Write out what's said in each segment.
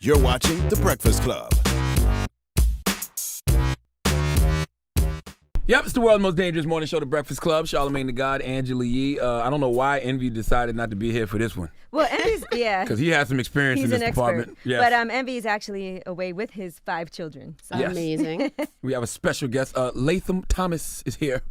You're watching The Breakfast Club. Yep, it's the world's most dangerous morning show, The Breakfast Club. Charlamagne the God, Angela Yee. I don't know why Envy decided not to be here for this one. Well, Envy's, yeah. Because he has some experience He's in this an department. expert. Yes. But Envy is actually away with his 5 children. So. Yes. Amazing. We have a special guest. Latham Thomas is here.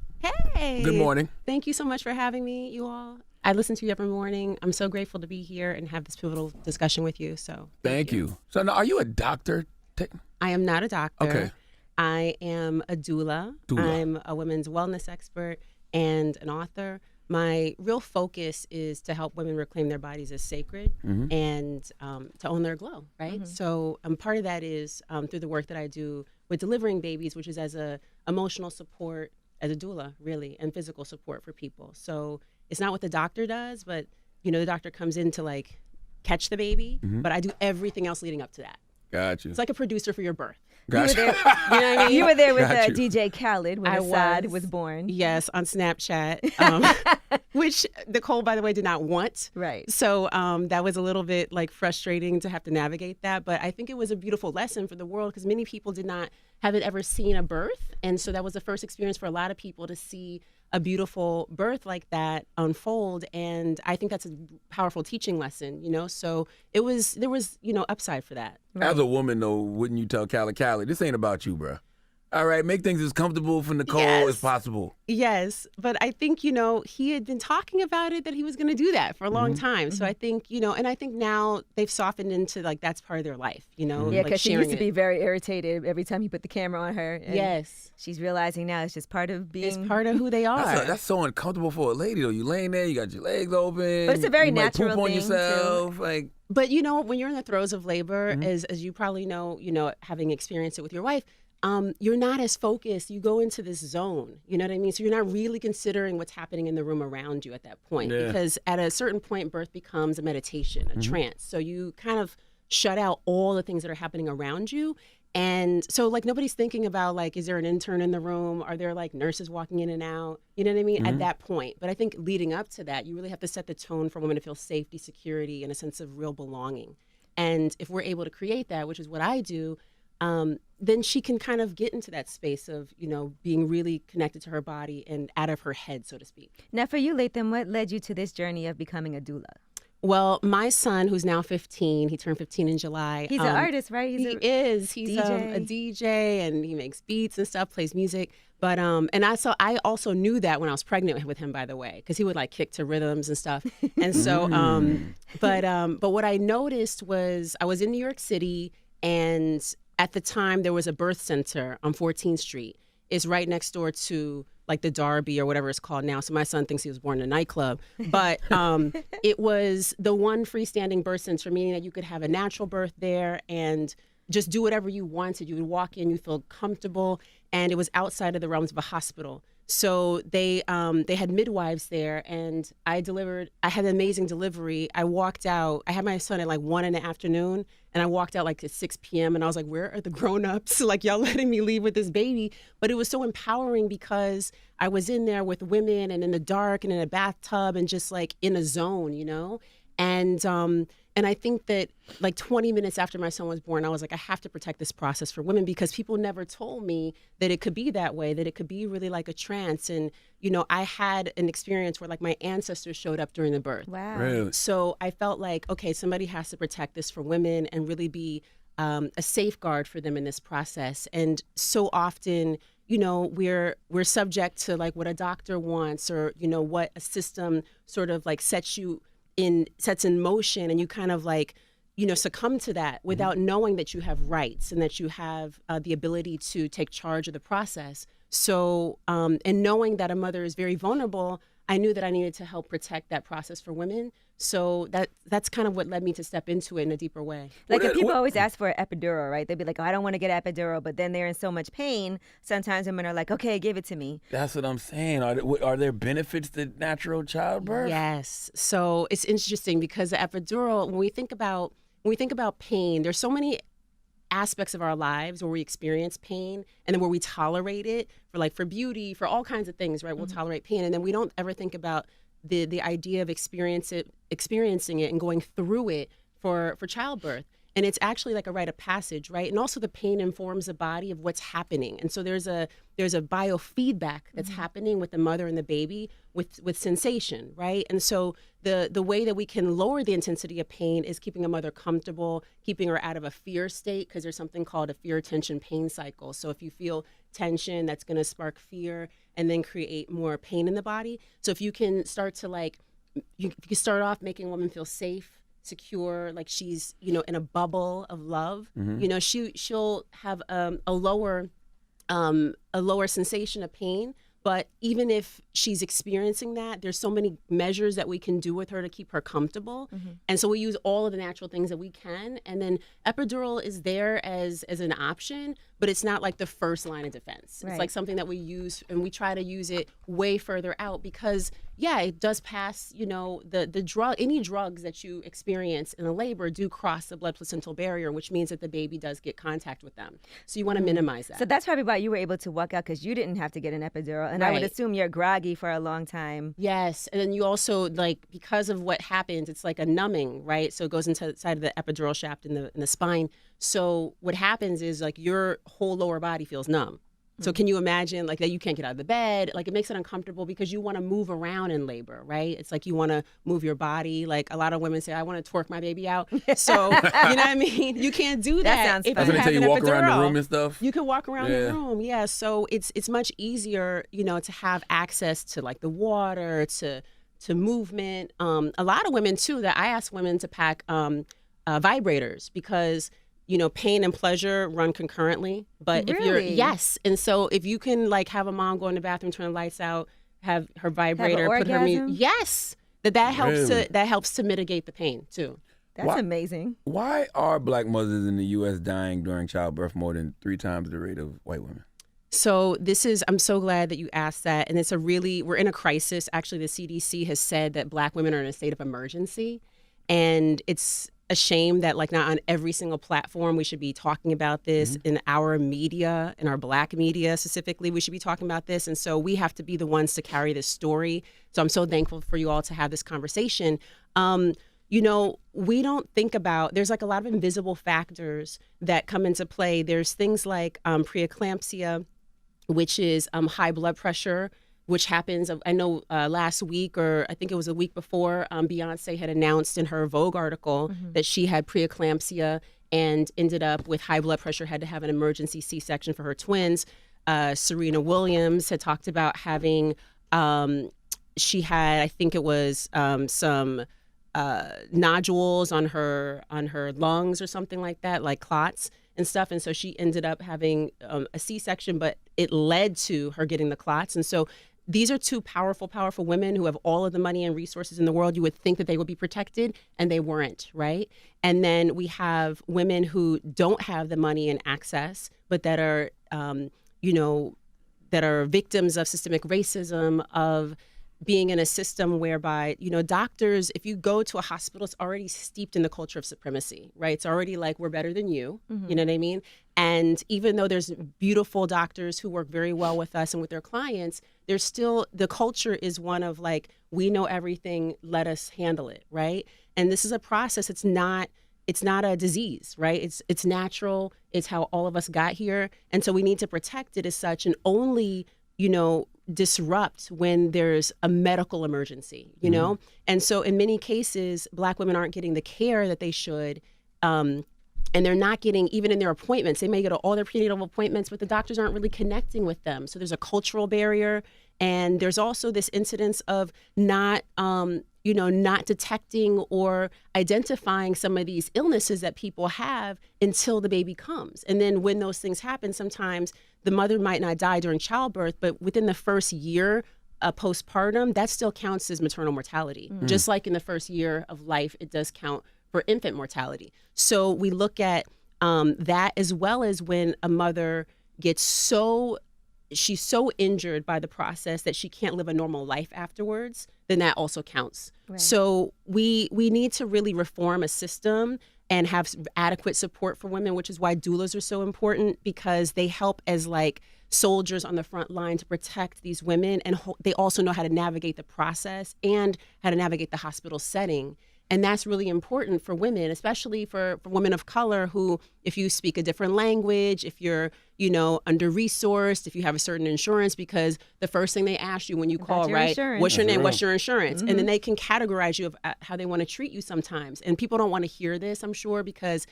Hey. Good morning. Thank you so much for having me, you all. I listen to you every morning. I'm so grateful to be here and have this pivotal discussion with you. So Thank you. So now, are you a doctor? I am not a doctor. Okay. I am a doula. I'm a women's wellness expert and an author. My real focus is to help women reclaim their bodies as sacred and to own their glow, right? So part of that is through the work that I do with delivering babies, which is as a emotional support, as a doula, really, and physical support for people. So it's not what the doctor does, but, you know, the doctor comes in to, like, catch the baby, but I do everything else leading up to that. Got you. It's like a producer for your birth. Got you. You know what I mean? You were there with Got you. DJ Khaled when Assad was born. Yes, on Snapchat, which Nicole, by the way, did not want. Right. So that was a little bit like frustrating to have to navigate that. But I think it was a beautiful lesson for the world because many people haven't ever seen a birth. And so that was the first experience for a lot of people to see a beautiful birth like that unfold. And I think that's a powerful teaching lesson, you know? So there was, you know, upside for that. As a woman, though, wouldn't you tell Callie, this ain't about you, bruh. All right, make things as comfortable for Nicole as possible. Yes, but I think, you know, he had been talking about it, that he was going to do that for a long time. So I think, you know, and I think now they've softened into, like, that's part of their life, you know? Yeah, like because she used to sharing be very irritated every time he put the camera on her. And Yes. she's realizing now it's just part of being... It's part of who they are. That's so uncomfortable for a lady, though. You laying there, you got your legs open. But it's a very you natural might poop on thing, yourself. Like, But, you know, when you're in the throes of labor, as you probably know, having experienced it with your wife, you're not as focused. You go into this zone, you know what I mean? So you're not really considering what's happening in the room around you at that point. Because at a certain point, birth becomes a meditation, a trance. So you kind of shut out all the things that are happening around you. And so, like, nobody's thinking about, like, is there an intern in the room? Are there, like, nurses walking in and out? You know what I mean? At that point. But I think leading up to that, you really have to set the tone for women to feel safety, security, and a sense of real belonging. And if we're able to create that, which is what I do, then she can kind of get into that space of, you know, being really connected to her body and out of her head, so to speak. Now, for you, Latham, what led you to this journey of becoming a doula? Well, my son, who's now 15, he turned 15 in July. He's an artist, right? He is. He's a DJ, and he makes beats and stuff, plays music. But and I also knew that when I was pregnant with him, by the way, because he would like kick to rhythms and stuff. And so, but what I noticed was I was in New York City, and at the time there was a birth center on 14th Street. It's right next door to like the Derby or whatever it's called now. So my son thinks he was born in a nightclub. But it was the one freestanding birth center, meaning that you could have a natural birth there and just do whatever you wanted. You would walk in, you feel comfortable, and it was outside of the realms of a hospital. So they had midwives there, and I had an amazing delivery. I walked out. I had my son at like 1 in the afternoon, and I walked out like at 6 p.m. And I was like, where are the grown-ups? Like, y'all letting me leave with this baby? But it was so empowering because I was in there with women and in the dark and in a bathtub and just like in a zone, you know? And I think that like 20 minutes after my son was born, I was like, I have to protect this process for women because people never told me that it could be that way, that it could be really like a trance. And, you know, I had an experience where like my ancestors showed up during the birth. Wow. really? So I felt like, okay, somebody has to protect this for women and really be a safeguard for them in this process. And so often, you know, we're subject to like what a doctor wants or, you know, what a system sort of like sets in motion, and you kind of like, you know, succumb to that without knowing that you have rights and that you have the ability to take charge of the process. So, and knowing that a mother is very vulnerable, I knew that I needed to help protect that process for women. So that's kind of what led me to step into it in a deeper way. Like if people always ask for an epidural, right? They'd be like, oh, I don't want to get an epidural, but then they're in so much pain. Sometimes women are like, okay, give it to me. That's what I'm saying. Are there benefits to natural childbirth? Yes. So it's interesting because the epidural, when we think about pain, there's so many aspects of our lives where we experience pain and then where we tolerate it for beauty, for all kinds of things, right? We'll tolerate pain. And then we don't ever think about the idea of experiencing it and going through it for childbirth. And it's actually like a rite of passage, right? And also the pain informs the body of what's happening. And so there's a biofeedback that's happening with the mother and the baby with sensation, right? And so the way that we can lower the intensity of pain is keeping a mother comfortable, keeping her out of a fear state, because there's something called a fear, tension, pain cycle. So if you feel tension, that's going to spark fear and then create more pain in the body. So if you can start to you can start off making a woman feel safe, secure, like she's, in a bubble of love, she'll have a lower sensation of pain. But even if she's experiencing that, there's so many measures that we can do with her to keep her comfortable. And so we use all of the natural things that we can. And then epidural is there as an option, but it's not like the first line of defense. Right. It's like something that we use, and we try to use it way further out because, it does pass, the drug, any drugs that you experience in a labor do cross the blood placental barrier, which means that the baby does get contact with them. So you want to minimize that. So that's probably why you were able to walk out, because you didn't have to get an epidural. And I would Right. assume you're groggy for a long time. Yes, and then you also, because of what happens, it's like a numbing, right? So it goes into the side of the epidural shaft in the spine. So what happens is your whole lower body feels numb. So can you imagine that you can't get out of the bed? It makes it uncomfortable because you want to move around in labor, right? It's like you want to move your body. Like a lot of women say, I want to twerk my baby out. So, you know what I mean? You can't do that. That sounds if fun. That's when they tell have you an walk around the epidural. room and stuff. You can walk around Yeah. the room, yeah. So it's much easier, to have access to the water, to movement. A lot of women too. That I ask women to pack vibrators because pain and pleasure run concurrently. But if you're Really? yes, and so if you can have a mom go in the bathroom, turn the lights out, have her vibrator, put her orgasm? yes, that helps Really? that helps to mitigate the pain too. That's Why- amazing. Why are black mothers in the U.S. dying during childbirth more than 3 times the rate of white women? So I'm so glad that you asked that. And we're in a crisis. Actually, the CDC has said that black women are in a state of emergency. And it's a shame that not on every single platform we should be talking about this. In our media, in our black media specifically, we should be talking about this. And so we have to be the ones to carry this story. So I'm so thankful for you all to have this conversation. We don't think about, there's a lot of invisible factors that come into play. There's things like preeclampsia, which is high blood pressure, which happens, I know last week, or I think it was a week before, Beyonce had announced in her Vogue article that she had preeclampsia and ended up with high blood pressure, had to have an emergency C-section for her twins. Serena Williams had talked about having, she had, I think it was some nodules on her lungs or something like that, like clots and stuff. And so she ended up having a C-section, but it led to her getting the clots. And so these are two powerful, powerful women who have all of the money and resources in the world. You would think that they would be protected, and they weren't, right? And then we have women who don't have the money and access, but that are, that are victims of systemic racism, of being in a system whereby, doctors, if you go to a hospital, it's already steeped in the culture of supremacy, right? It's already we're better than you, you know what I mean? And even though there's beautiful doctors who work very well with us and with their clients, there's still, the culture is one of we know everything, let us handle it, right? And this is a process. It's not a disease, right? It's natural. It's how all of us got here. And so we need to protect it as such, and only, disrupt when there's a medical emergency, And so in many cases, black women aren't getting the care that they should. And they're not getting, even in their appointments, they may go to all their prenatal appointments, but the doctors aren't really connecting with them. So there's a cultural barrier. And there's also this incidence of not detecting or identifying some of these illnesses that people have until the baby comes. And then when those things happen, sometimes the mother might not die during childbirth, but within the first year postpartum, that still counts as maternal mortality. Just like in the first year of life, it does count for infant mortality. So we look at that, as well as when a mother gets she's so injured by the process that she can't live a normal life afterwards, then that also counts. Right. So we need to really reform a system and have adequate support for women, which is why doulas are so important, because they help as soldiers on the front line to protect these women, and they also know how to navigate the process and how to navigate the hospital setting. And that's really important for women, especially for women of color who, if you speak a different language, if you're, under-resourced, if you have a certain insurance, because the first thing they ask you when you call, right, insurance. what's your That's name, real. what's your insurance? And then they can categorize you of how they want to treat you sometimes. And people don't want to hear this, I'm sure, because,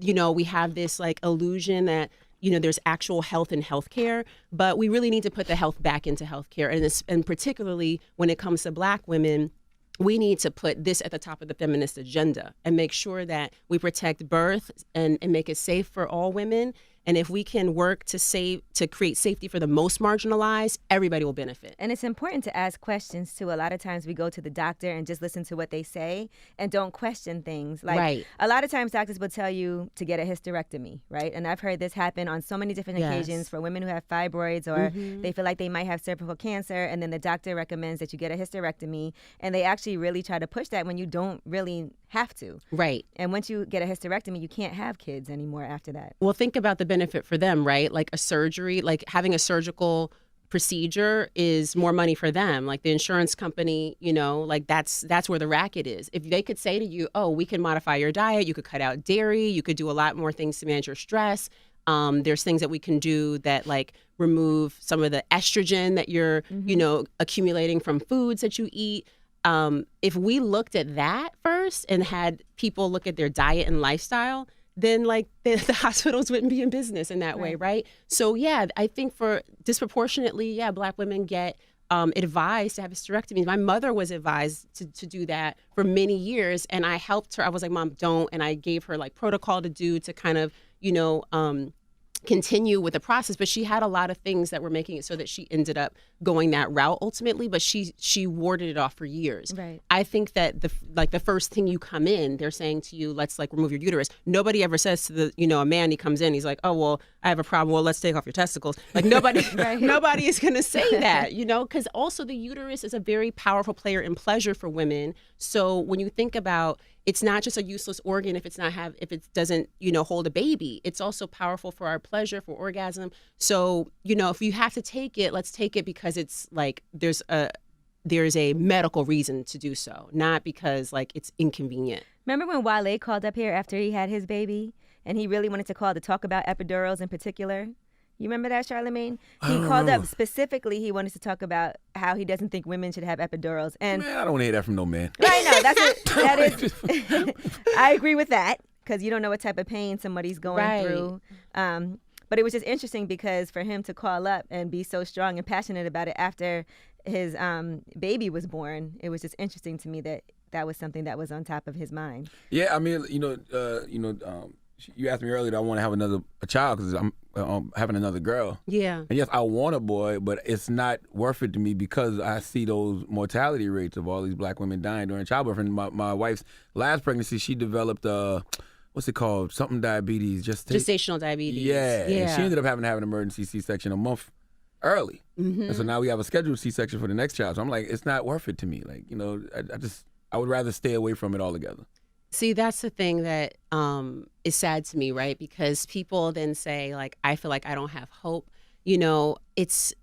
we have this like illusion that, there's actual health in healthcare, but we really need to put the health back into healthcare. And particularly when it comes to Black women, we need to put this at the top of the feminist agenda and make sure that we protect birth and make it safe for all women. And if we can work to create safety for the most marginalized, everybody will benefit. And it's important to ask questions too. A lot of times we go to the doctor and just listen to what they say and don't question things. Like Right. a lot of times doctors will tell you to get a hysterectomy, right? And I've heard this happen on so many different occasions for women who have fibroids or they feel like they might have cervical cancer, and then the doctor recommends that you get a hysterectomy, and they actually really try to push that when you don't really have to. Right. And once you get a hysterectomy, you can't have kids anymore after that. Well, think about the benefit for them, right? Like a surgery, like having a surgical procedure is more money for them. Like the insurance company, like that's where the racket is. If they could say to you, oh, we can modify your diet, you could cut out dairy, you could do a lot more things to manage your stress. There's things that we can do that like remove some of the estrogen that you're, accumulating from foods that you eat. If we looked at that first and had people look at their diet and lifestyle, then like the hospitals wouldn't be in business in that way, right? So yeah, I think for disproportionately, Black women get advised to have hysterectomies. My mother was advised to do that for many years, and I helped her. I was like, Mom, don't, and I gave her like protocol to do to kind of, continue with the process. But she had a lot of things that were making it so that she ended up going that route ultimately, but she warded it off for years. Right. I think that the first thing you come in, they're saying to you, let's like remove your uterus. Nobody ever says to the, a man, he comes in, he's like, oh, well, I have a problem. Well, let's take off your testicles. Like nobody, nobody is going to say that, because also the uterus is a very powerful player in pleasure for women. So when you think about, it's not just a useless organ if it doesn't, hold a baby. It's also powerful for our pleasure, for orgasm. So, if you have to take it, let's take it because it's like there's a medical reason to do so, not because like it's inconvenient. Remember when Wale called up here after he had his baby and he really wanted to call to talk about epidurals in particular? You remember that, Charlamagne? He called up specifically. He wanted to talk about how he doesn't think women should have epidurals. And Man, I don't want to hear that from no man. I know that is. I agree with that because you don't know what type of pain somebody's going through. But it was just interesting because for him to call up and be so strong and passionate about it after his baby was born, it was just interesting to me that was something that was on top of his mind. Yeah, I mean, you asked me earlier that I want to have a child because I'm having another girl. Yeah. And yes, I want a boy, but it's not worth it to me because I see those mortality rates of all these Black women dying during childbirth. And my wife's last pregnancy, she developed what's it called? Something diabetes. Gestational diabetes. Yeah. And she ended up having to have an emergency C-section a month early. And so now we have a scheduled C-section for the next child. So I'm like, it's not worth it to me. Like, I would rather stay away from it altogether. See, that's the thing that is sad to me, right? Because people then say, like, I feel like I don't have hope. It's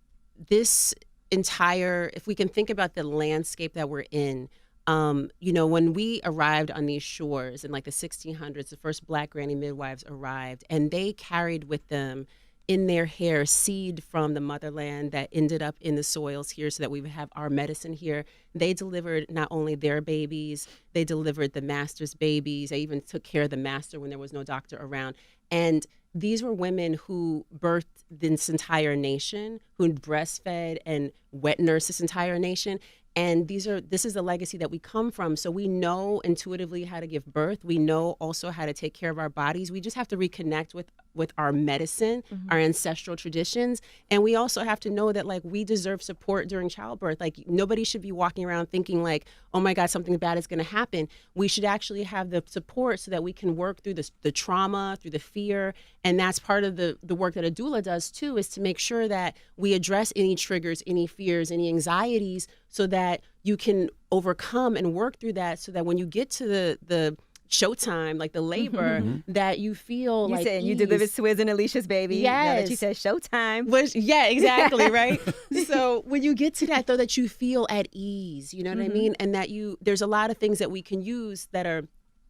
this entire, if we can think about the landscape that we're in, when we arrived on these shores in like the 1600s, the first Black granny midwives arrived, and they carried with them in their hair seed from the motherland that ended up in the soils here so that we would have our medicine here. They delivered not only their babies, they delivered the master's babies. They even took care of the master when there was no doctor around. And these were women who birthed this entire nation, who breastfed and wet nursed this entire nation. And this is the legacy that we come from. So we know intuitively how to give birth. We know also how to take care of our bodies. We just have to reconnect with our medicine, our ancestral traditions. And we also have to know that like we deserve support during childbirth. Like nobody should be walking around thinking like, oh my God, something bad is going to happen. We should actually have the support so that we can work through the trauma, through the fear. And that's part of the work that a doula does too, is to make sure that we address any triggers, any fears, any anxieties, so that you can overcome and work through that, so that when you get to the showtime, like the labor that you feel You like said you ease. delivered Swizz and Alicia's baby. Now that you Yes. said showtime. Yeah, exactly, right? So when you get to that, though, that you feel at ease, you know what I mean? And that there's a lot of things that we can use that are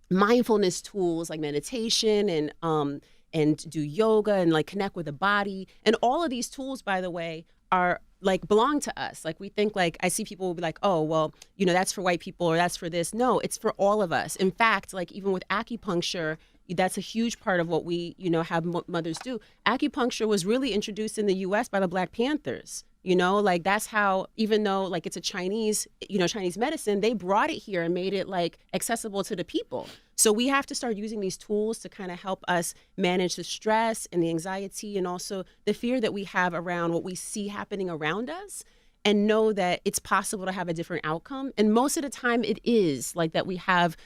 mindfulness tools like meditation and do yoga and like connect with the body. And all of these tools, by the way, are like belong to us. Like we think like, I see people will be like, oh, well, that's for white people or that's for this. No, it's for all of us. In fact, like even with acupuncture, that's a huge part of what we, have mothers do. Acupuncture was really introduced in the U.S. by the Black Panthers. Like that's how, even though like it's a Chinese medicine, they brought it here and made it like accessible to the people. So we have to start using these tools to kind of help us manage the stress and the anxiety and also the fear that we have around what we see happening around us, and know that it's possible to have a different outcome. And most of the time it is like that we have,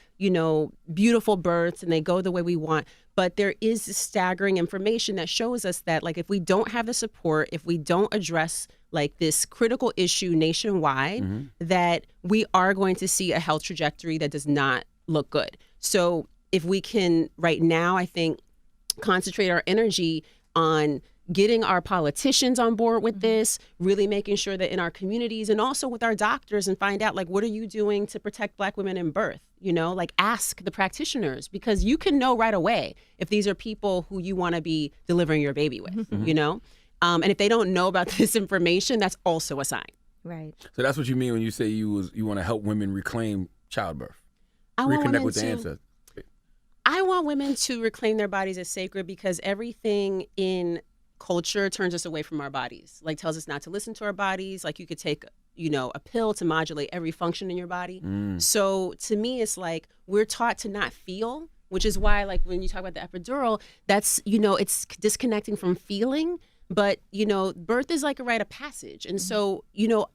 beautiful births and they go the way we want. But there is this staggering information that shows us that like if we don't have the support, if we don't address like this critical issue nationwide, that we are going to see a health trajectory that does not look good. So if we can right now, I think, concentrate our energy on getting our politicians on board with this, really making sure that in our communities and also with our doctors and find out like, what are you doing to protect Black women in birth? Like ask the practitioners, because you can know right away if these are people who you want to be delivering your baby with, and if they don't know about this information, that's also a sign. Right. So that's what you mean when you say you want to help women reclaim childbirth, I want reconnect women with the to- ancestors. I want women to reclaim their bodies as sacred, because everything in culture turns us away from our bodies, like tells us not to listen to our bodies. Like you could take, a pill to modulate every function in your body. So to me, it's like we're taught to not feel, which is why like when you talk about the epidural, that's, it's disconnecting from feeling. But, birth is like a rite of passage. And so,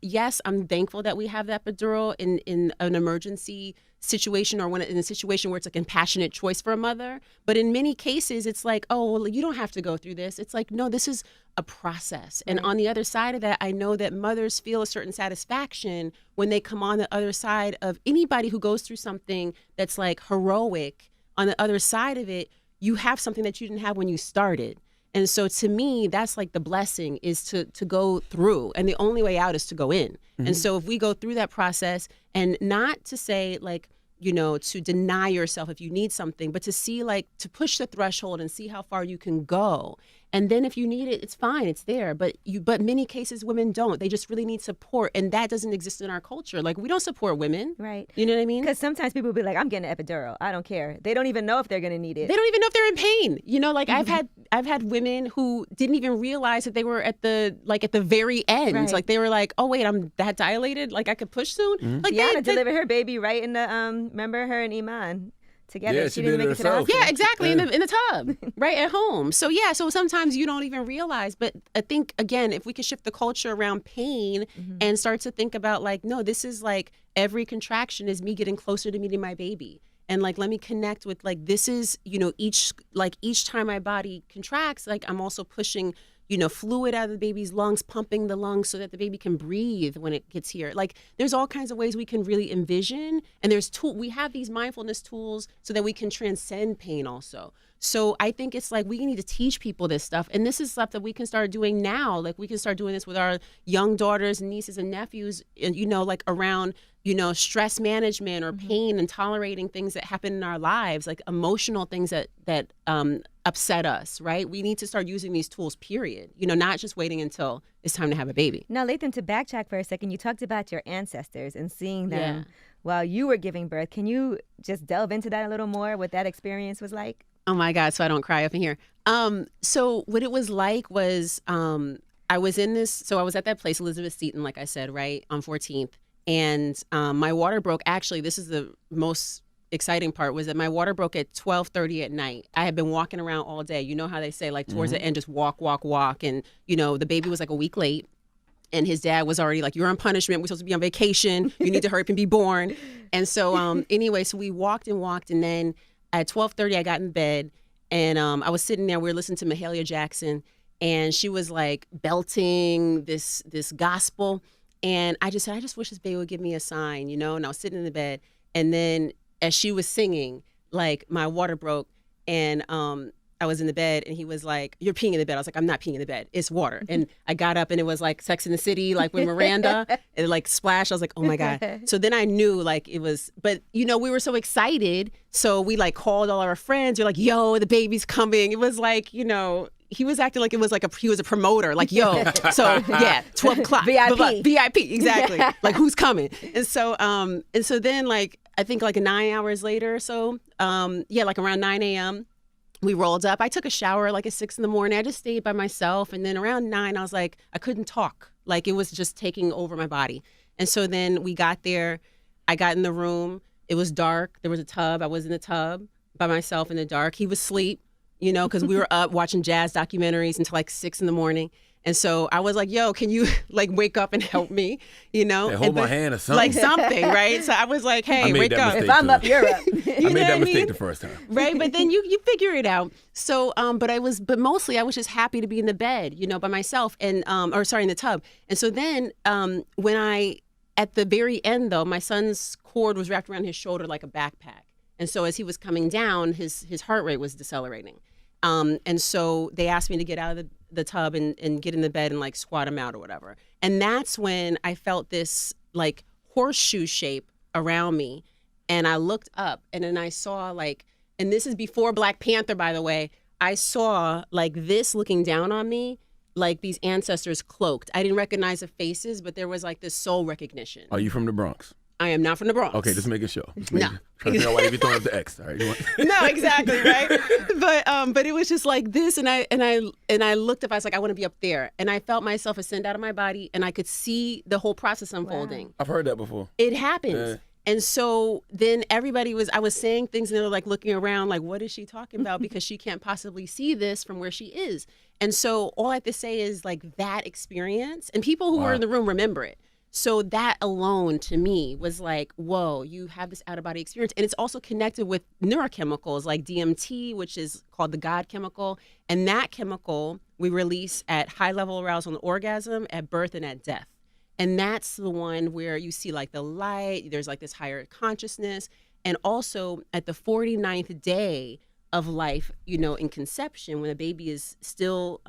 yes, I'm thankful that we have the epidural in an emergency situation or in a situation where it's a compassionate choice for a mother. But in many cases, it's like, oh, well, you don't have to go through this. It's like, no, this is a process. And on the other side of that, I know that mothers feel a certain satisfaction when they come on the other side of anybody who goes through something that's like heroic. On the other side of it, you have something that you didn't have when you started. And so to me, that's like the blessing is to go through, and the only way out is to go in. And so if we go through that process, and not to say like, to deny yourself if you need something, but to see like to push the threshold and see how far you can go. And then if you need it, it's fine, it's there. But many cases women don't. They just really need support, and that doesn't exist in our culture. Like we don't support women. Right. You know what I mean? Because sometimes people will be like, I'm getting an epidural. I don't care. They don't even know if they're going to need it. They don't even know if they're in pain. Like I've had women who didn't even realize that they were at the very end. Right. Like they were like, oh wait, I'm that dilated. Like I could push soon. Like Yana delivered her baby right in the remember her and Iman together. Yeah, she did didn't it make it to the herself. hospital. Yeah, exactly. In the tub, right at home. So so sometimes you don't even realize. But I think again, if we could shift the culture around pain and start to think about like, no, this is like every contraction is me getting closer to meeting my baby. And like, let me connect with like, this is, each time my body contracts, like I'm also pushing, fluid out of the baby's lungs, pumping the lungs so that the baby can breathe when it gets here. Like there's all kinds of ways we can really envision. And we have these mindfulness tools so that we can transcend pain also. So I think it's like we need to teach people this stuff. And this is stuff that we can start doing now. Like we can start doing this with our young daughters and nieces and nephews, and, like around, stress management or pain and tolerating things that happen in our lives, like emotional things that upset us, right? We need to start using these tools, period. Not just waiting until it's time to have a baby. Now, Latham, to backtrack for a second, you talked about your ancestors and seeing them while you were giving birth. Can you just delve into that a little more, what that experience was like? Oh my God, so I don't cry up in here. So what it was like was I was at that place, Elizabeth Seton, like I said, right, on 14th. And my water broke. Actually, this is the most exciting part, was that my water broke at 12:30 at night. I had been walking around all day. You know how they say, like, towards the end, just walk. And, the baby was like a week late. And his dad was already like, you're on punishment. We're supposed to be on vacation. You need to hurry up and be born. And so anyway, so we walked. And then at 12:30, I got in bed. And I was sitting there. We were listening to Mahalia Jackson. And she was like belting this gospel. And I just wish this baby would give me a sign, And I was sitting in the bed. And then as she was singing, like my water broke, and I was in the bed, and he was like, "You're peeing in the bed." I was like, "I'm not peeing in the bed. It's water." And I got up, and it was like Sex in the City, like with Miranda, and like splash. I was like, "Oh my God!" So then I knew like it was. But we were so excited, so we like called all our friends. You're like, "Yo, the baby's coming!" It was like, he was acting like it was like he was a promoter, like, yo, so yeah, 12 o'clock. VIP, exactly. Like, who's coming? And so then like, I think like 9 hours later or so, like around 9 a.m., we rolled up. I took a shower like at 6 in the morning. I just stayed by myself. And then around 9, I was like, I couldn't talk. Like it was just taking over my body. And so then we got there. I got in the room. It was dark. There was a tub. I was in the tub by myself in the dark. He was asleep. Because we were up watching jazz documentaries until like 6 in the morning. And so I was like, yo, can you like wake up and help me? Hold my hand or something. Like something, right? So I was like, hey, wake up. If I'm up, you're up. I made that mistake the first time. Right. But then you figure it out. So, but mostly I was just happy to be in the bed, by myself and, in the tub. And so then at the very end though, my son's cord was wrapped around his shoulder like a backpack. And so as he was coming down, his heart rate was decelerating. And so they asked me to get out of the tub and get in the bed and like squat him out or whatever. And that's when I felt this like horseshoe shape around me. And I looked up and then I saw like, and this is before Black Panther, by the way, I saw like this looking down on me, like these ancestors cloaked. I didn't recognize the faces, but there was like this soul recognition. Are you from the Bronx? I am not from the Bronx. Okay, just making sure. No. Trying to figure out why you throwing up the X. All right, No, exactly, right? But it was just like this, and I looked up. I was like, I want to be up there, and I felt myself ascend out of my body, and I could see the whole process unfolding. Wow. I've heard that before. It happens. And so then I was saying things, and they were like looking around, like, what is she talking about? Because she can't possibly see this from where she is. And so all I have to say is like that experience, and people who were in the room remember it. So that alone to me was like, whoa, you have this out-of-body experience. And it's also connected with neurochemicals like DMT, which is called the God chemical. And that chemical we release at high-level arousal and orgasm, at birth, and at death. And that's the one where you see like the light, there's like this higher consciousness. And also at the 49th day of life, in conception, when a baby is still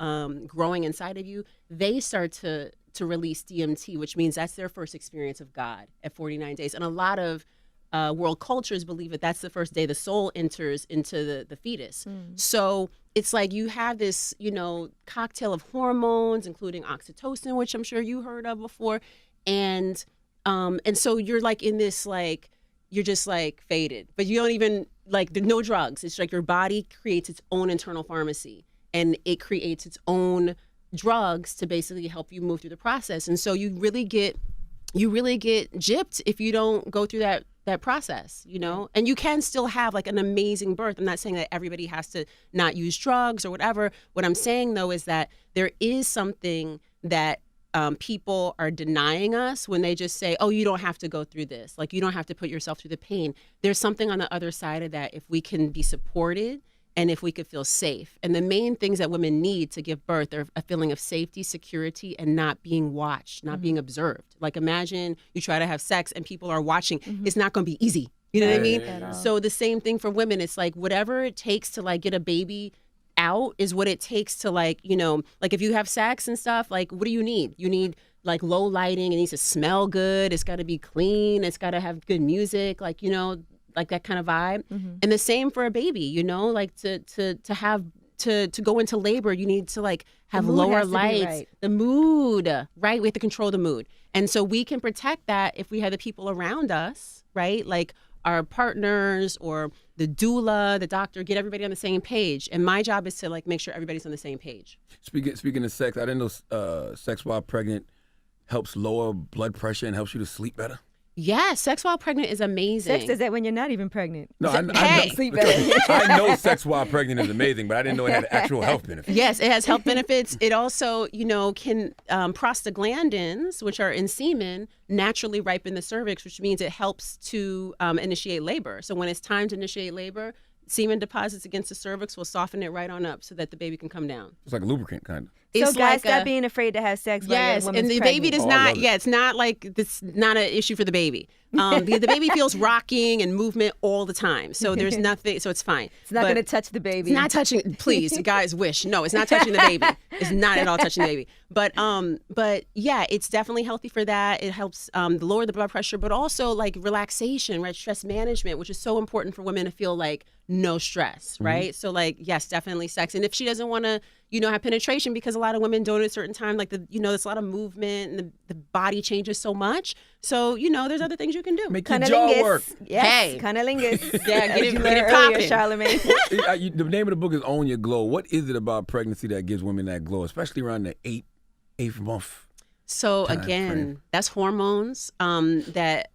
growing inside of you, they start to release DMT, which means that's their first experience of God at 49 days. And a lot of world cultures believe that that's the first day the soul enters into the fetus. So it's like you have this, cocktail of hormones, including oxytocin, which I'm sure you heard of before. And so you're like in this, like, you're just like faded, but you don't even like, there's no drugs. It's like your body creates its own internal pharmacy, and it creates its own drugs to basically help you move through the process. And so you really get gypped if you don't go through that process, and you can still have like an amazing birth. I'm not saying that everybody has to not use drugs or whatever. What I'm saying though is that there is something that people are denying us when they just say, oh, you don't have to go through this. Like, you don't have to put yourself through the pain. There's something on the other side of that if we can be supported and if we could feel safe. And the main things that women need to give birth are a feeling of safety, security, and not being watched, not being observed. Like, imagine you try to have sex and people are watching. It's not going to be easy. You know what I mean? So the same thing for women. It's like whatever it takes to like get a baby out is what it takes to like, like if you have sex and stuff, like what do you need? You need like low lighting. It needs to smell good. It's got to be clean. It's got to have good music. Like, like that kind of vibe. And the same for a baby, like to go into labor, you need to like have lower lights, right. The mood, right? We have to control the mood. And so we can protect that if we have the people around us, right? Like our partners or the doula, the doctor, get everybody on the same page. And my job is to like make sure everybody's on the same page. Speaking of sex, I didn't know sex while pregnant helps lower blood pressure and helps you to sleep better. Yeah, sex while pregnant is amazing. Sex is that when you're not even pregnant. No, I know, sleep better. I know sex while pregnant is amazing, but I didn't know it had actual health benefits. Yes, it has health benefits. It also, can prostaglandins, which are in semen, naturally ripen the cervix, which means it helps to initiate labor. So when it's time to initiate labor, semen deposits against the cervix will soften it right on up so that the baby can come down. It's like a lubricant, kind of. So It's guys, like stop being afraid to have sex. Yes, while and the baby does not. Yeah, it's not like this. Not an issue for the baby. The baby feels rocking and movement all the time, so there's nothing. So it's fine. It's not going to touch the baby. It's not touching. Please, guys, wish. No, it's not touching the baby. It's not at all touching the baby. But yeah, it's definitely healthy for that. It helps lower the blood pressure, but also like relaxation, right? Stress management, which is so important for women to feel like no stress, right? So like, yes, definitely sex. And if she doesn't want to, have penetration, because a lot of women don't at a certain time, like there's a lot of movement and the body changes so much. So, there's other things you can do. Make your jaw work. Yes, Hey. cunnilingus. Yeah, get it earlier, popping. Charlemagne. The name of the book is Own Your Glow. What is it about pregnancy that gives women that glow, especially around the eighth month? So time again, frame. that's hormones that,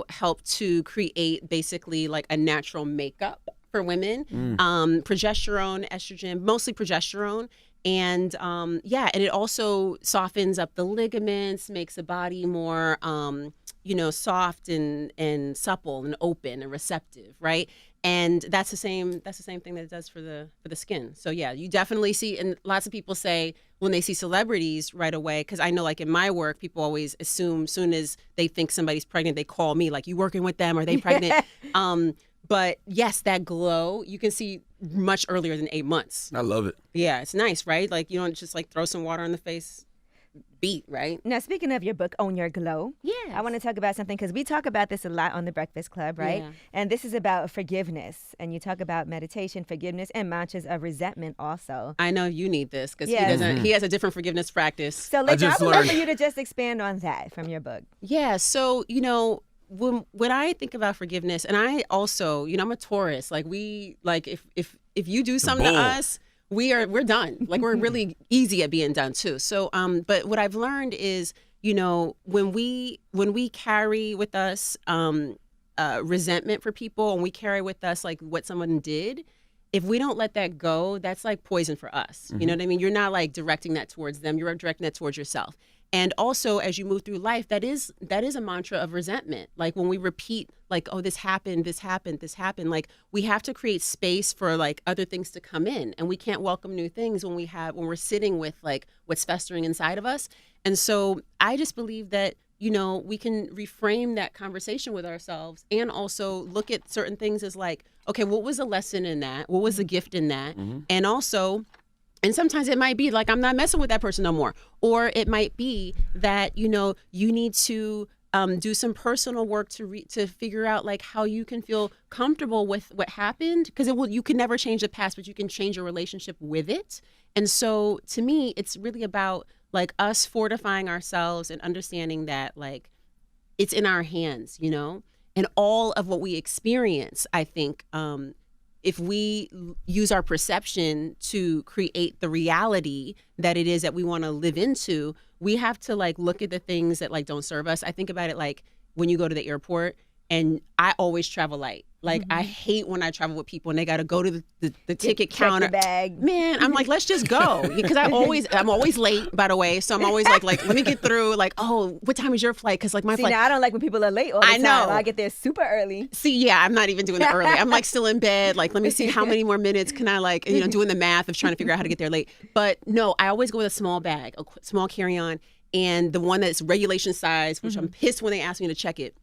help to create basically like a natural makeup for women. Progesterone, estrogen, mostly progesterone. And and it also softens up the ligaments, makes the body more, soft and supple and open and receptive, right? And that's the same thing that it does for the skin. So yeah, you definitely see, and lots of people say when they see celebrities right away, because I know like in my work, people always assume soon as they think somebody's pregnant, they call me like, you working with them? Are they pregnant? But yes, that glow you can see much earlier than 8 months. I love it. Yeah, it's nice, right? Like you don't just like throw some water on the face, beat, right? Now, speaking of your book, Own Your Glow, Yes. I want to talk about something because we talk about this a lot on the Breakfast Club, right? Yeah. And this is about forgiveness. And you talk about meditation, forgiveness, and mantras of resentment also. I know you need this because Yes. he has a different forgiveness practice. So, Latham, I just would love learned- for you to just expand on that from your book. Yeah, so when I think about forgiveness, and I also, I'm a Taurus. Like if you do something to bull. us, we're done. Like we're really easy at being done too. So but what I've learned is, when we carry with us resentment for people, and we carry with us like what someone did, if we don't let that go, that's like poison for us. You know what I mean? You're not like directing that towards them. You're directing that towards yourself. And also, as you move through life, that is a mantra of resentment. Like when we repeat, like, oh, this happened, like we have to create space for like other things to come in, and we can't welcome new things when we're sitting with like what's festering inside of us. And so I just believe that we can reframe that conversation with ourselves, and also look at certain things as like, okay, what was the lesson in that? What was the gift in that? And also. And sometimes it might be like, I'm not messing with that person no more. Or it might be that, you need to do some personal work to figure out like how you can feel comfortable with what happened. Because you can never change the past, but you can change your relationship with it. And so to me, it's really about like us fortifying ourselves and understanding that like it's in our hands, and all of what we experience, I think, if we use our perception to create the reality that it is that we want to live into, we have to like look at the things that like don't serve us. I think about it like when you go to the airport, and I always travel light. Like I hate when I travel with people and they got to go to the ticket counter. Check the bag. Man, I'm like, let's just go, because I'm always late, by the way. So I'm always like let me get through. Like, oh, what time is your flight? Because like my flight. Now I don't like when people are late all the time. know. I get there super early. See, yeah, I'm not even doing it early. I'm like still in bed. Like, let me see how many more minutes can I like, doing the math of trying to figure out how to get there late. But no, I always go with a small bag, a small carry-on, and the one that's regulation size, which I'm pissed when they ask me to check it.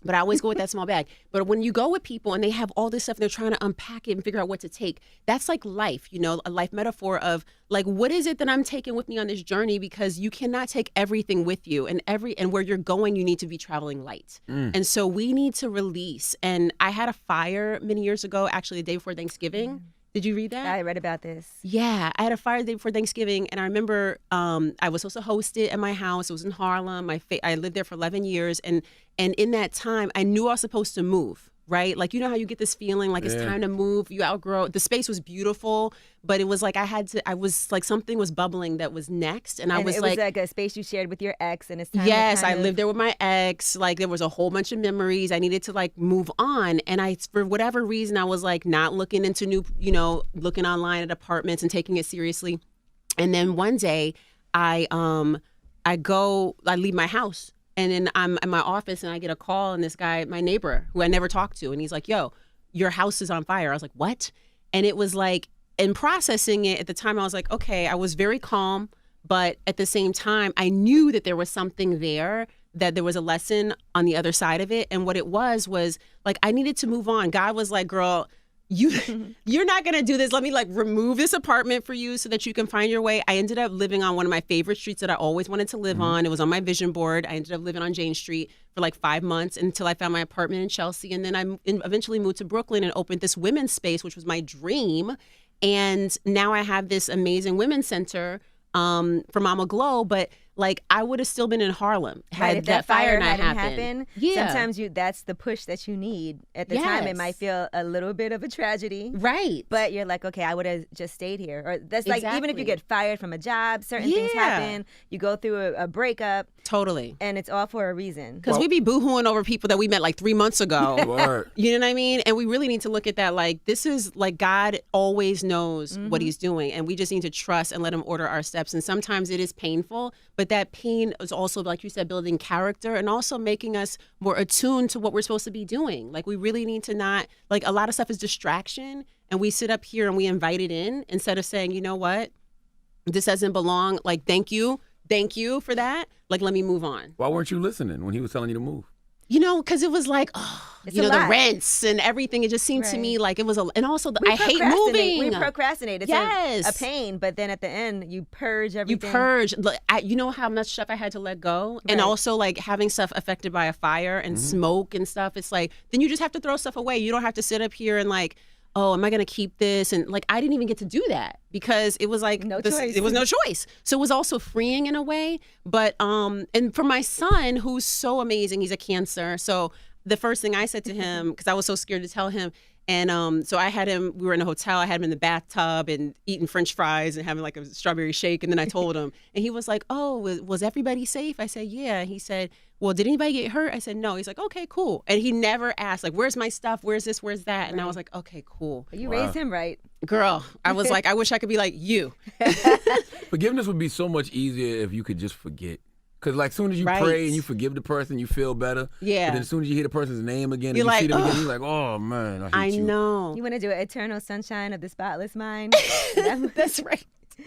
But I always go with that small bag. But when you go with people and they have all this stuff and they're trying to unpack it and figure out what to take, that's like life, a life metaphor of like, what is it that I'm taking with me on this journey? Because you cannot take everything with you, and where you're going, you need to be traveling light. And so we need to release. And I had a fire many years ago, actually the day before Thanksgiving. Did you read that? I read about this. Yeah, I had a fire the day before Thanksgiving, and I remember I was supposed to host it at my house. It was in Harlem. I lived there for 11 years, and in that time, I knew I was supposed to move, right? Like, how you get this feeling like it's time to move. You outgrow. The space was beautiful, but it was like I was like something was bubbling that was next, and I was it like. was like a space you shared with your ex, and it's time. Yes, I lived there with my ex. Like, there was a whole bunch of memories. I needed to like move on, and for whatever reason, I was like not looking into new, looking online at apartments and taking it seriously. And then one day, I leave my house, and then I'm in my office, and I get a call, and this guy, my neighbor, who I never talked to, and he's like, "Yo, your house is on fire. I was like, what? And it was like, in processing it at the time, I was like, okay, I was very calm. But at the same time, I knew that there was something there, that there was a lesson on the other side of it. And what it was like, I needed to move on. God was like, girl, you're not going to do this. Let me like remove this apartment for you so that you can find your way. I ended up living on one of my favorite streets that I always wanted to live on. It was on my vision board. I ended up living on Jane Street for like 5 months until I found my apartment in Chelsea. And then I eventually moved to Brooklyn and opened this women's space, which was my dream. And now I have this amazing women's center for Mama Glow, but like I would have still been in Harlem had if that fire not hadn't happened. Sometimes that's the push that you need. At the time, it might feel a little bit of a tragedy, right? But you're like, okay, I would have just stayed here. Or that's like even if you get fired from a job, certain things happen. You go through a breakup, totally, and it's all for a reason. Because we be boohooing over people that we met like 3 months ago. You know what I mean? And we really need to look at that. Like this is like God always knows what He's doing, and we just need to trust and let Him order our steps. And sometimes it is painful, but that pain is also, like you said, building character and also making us more attuned to what we're supposed to be doing. Like we really need to not, like a lot of stuff is distraction, and we sit up here and we invite it in instead of saying, you know what, this doesn't belong. Like, thank you for that. Like, let me move on. Why weren't you listening when He was telling you to move? You know, because it was like, the rents and everything. It just seemed to me like it was and also I hate moving. We procrastinate. It's a pain, but then at the end, you purge everything. You purge. You know how much stuff I had to let go? And also like having stuff affected by a fire and smoke and stuff. It's like, then you just have to throw stuff away. You don't have to sit up here and like, oh, am I going to keep this? And like, I didn't even get to do that because it was like, it was no choice. So it was also freeing in a way. But, and for my son, who's so amazing, he's a Cancer. So the first thing I said to him, because I was so scared to tell him, and so I had him, we were in a hotel, I had him in the bathtub and eating French fries and having like a strawberry shake. And then I told him, and he was like, oh, was everybody safe? I said, yeah. He said, well, did anybody get hurt? I said, no. He's like, okay, cool. And he never asked, like, where's my stuff? Where's this? Where's that? And I was like, okay, cool. You raised him right. Girl, I was like, I wish I could be like you. Forgiveness would be so much easier if you could just forget. Because like soon as you pray and you forgive the person, you feel better. Yeah. But then as soon as you hear the person's name again and you see them again, you're like, oh, man, I hate you. I know. You want to do an eternal sunshine of the spotless mind? That's right.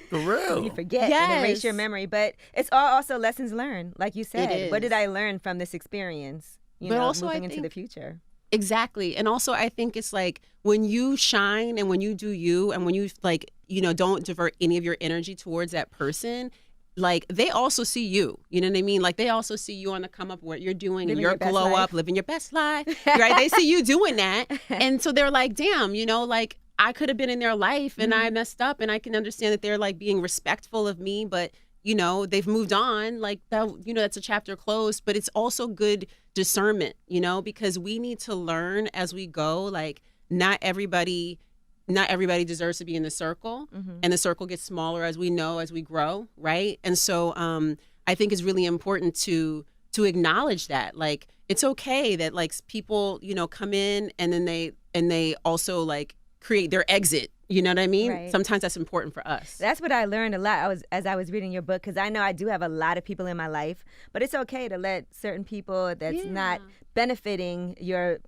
For real. You forget and erase your memory. But it's all also lessons learned, like you said. What did I learn from this experience? You know, also moving into the future. Exactly. And also I think it's like when you shine and when you do you and when you like, you know, don't divert any of your energy towards that person, like they also see you, you know what I mean? Like they also see you on the come up, what you're doing, living and your glow up, living your best life, right? They see you doing that. And so they're like, damn, you know, like I could have been in their life and I messed up, and I can understand that they're like being respectful of me, but you know, they've moved on, like that, you know, that's a chapter closed. But it's also good discernment, you know, because we need to learn as we go, like not everybody deserves to be in the circle, and the circle gets smaller as we know, as we grow, right? And so I think it's really important to acknowledge that, like it's okay that like people, you know, come in and then they also like create their exit. You know what I mean? Right. Sometimes that's important for us. That's what I learned a lot as I was reading your book, because I know I do have a lot of people in my life, but it's okay to let certain people that's not benefiting your,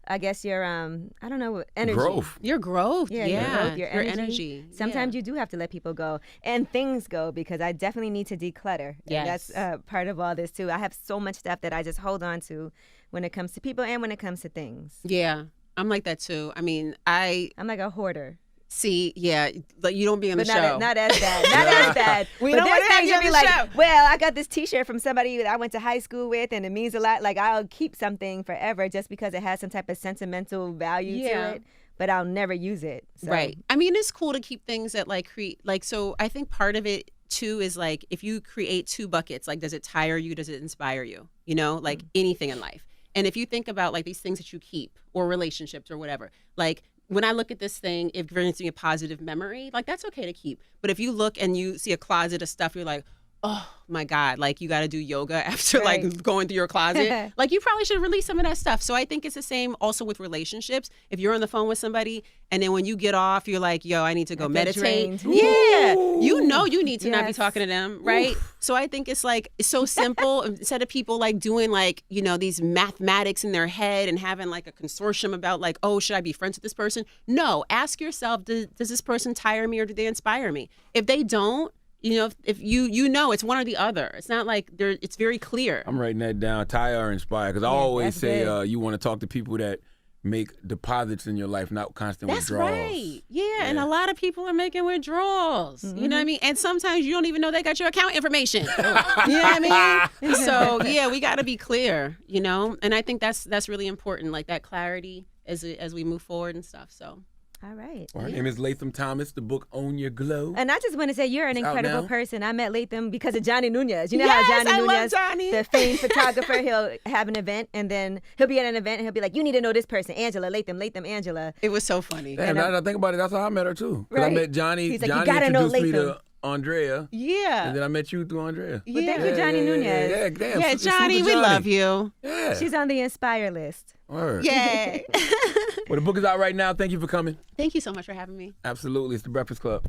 I guess your I don't know, energy. Growth. Your growth. Yeah. Your energy. Sometimes you do have to let people go and things go, because I definitely need to declutter. Yes. That's part of all this too. I have so much stuff that I just hold on to when it comes to people and when it comes to things. Yeah. I'm like that too. I mean, I'm like a hoarder. See, yeah, like you don't be on the show. Not as bad. Not as bad. We don't want to have you on the like, show. Well, I got this T-shirt from somebody that I went to high school with, and it means a lot. Like I'll keep something forever just because it has some type of sentimental value to it, but I'll never use it. So. Right. I mean, it's cool to keep things that like create. Like, so I think part of it too is like if you create two buckets, like does it tire you? Does it inspire you? You know, like anything in life. And if you think about like these things that you keep or relationships or whatever, like when I look at this thing, if it brings me a positive memory, like that's okay to keep. But if you look and you see a closet of stuff, you're like, oh my God, like you got to do yoga after Right. like going through your closet. Like you probably should release some of that stuff. So I think it's the same also with relationships. If you're on the phone with somebody and then when you get off, you're like, yo, I need to go I get meditate. drained. Yeah. You know you need to not be Yes. talking to them, right? So I think it's like, it's so simple. Instead of people like doing like, you know, these mathematics in their head and having like a consortium about like, oh, should I be friends with this person? No, ask yourself, does this person tire me or do they inspire me? If they don't, you know, if you know it's one or the other. It's not like it's very clear. I'm writing that down. Tire or inspire, because I always that's say good. you want to talk to people that make deposits in your life, not constant That's withdrawals. right. Yeah, and a lot of people are making withdrawals. You know what I mean? And sometimes you don't even know they got your account information. You know what I mean? So yeah, we got to be clear, you know? And I think that's really important, like that clarity as we move forward and stuff. So All right. Well, her name is Latham Thomas. The book Own Your Glow. And I just want to say you're an It's out incredible now. person. I met Latham because of Johnny Nunez. You know Yes, how Johnny I love Nunez, Johnny. the famed photographer, he'll have an event and then he'll be at an event and he'll be like, you need to know this person, Angela, Latham, Angela. it was so funny. Damn, now that I think about it, that's how I met her too. Because I Right. met Johnny. He's like, you Johnny gotta know introduced me Latham. to Andrea. Yeah. And then I met you through Andrea. Well, thank you, Johnny Nunez. Yeah, damn. Yeah, Johnny, we love you. Yeah. She's on the Inspire list. Word. Yay. Well, the book is out right now. Thank you for coming. Thank you so much for having me. Absolutely. It's The Breakfast Club.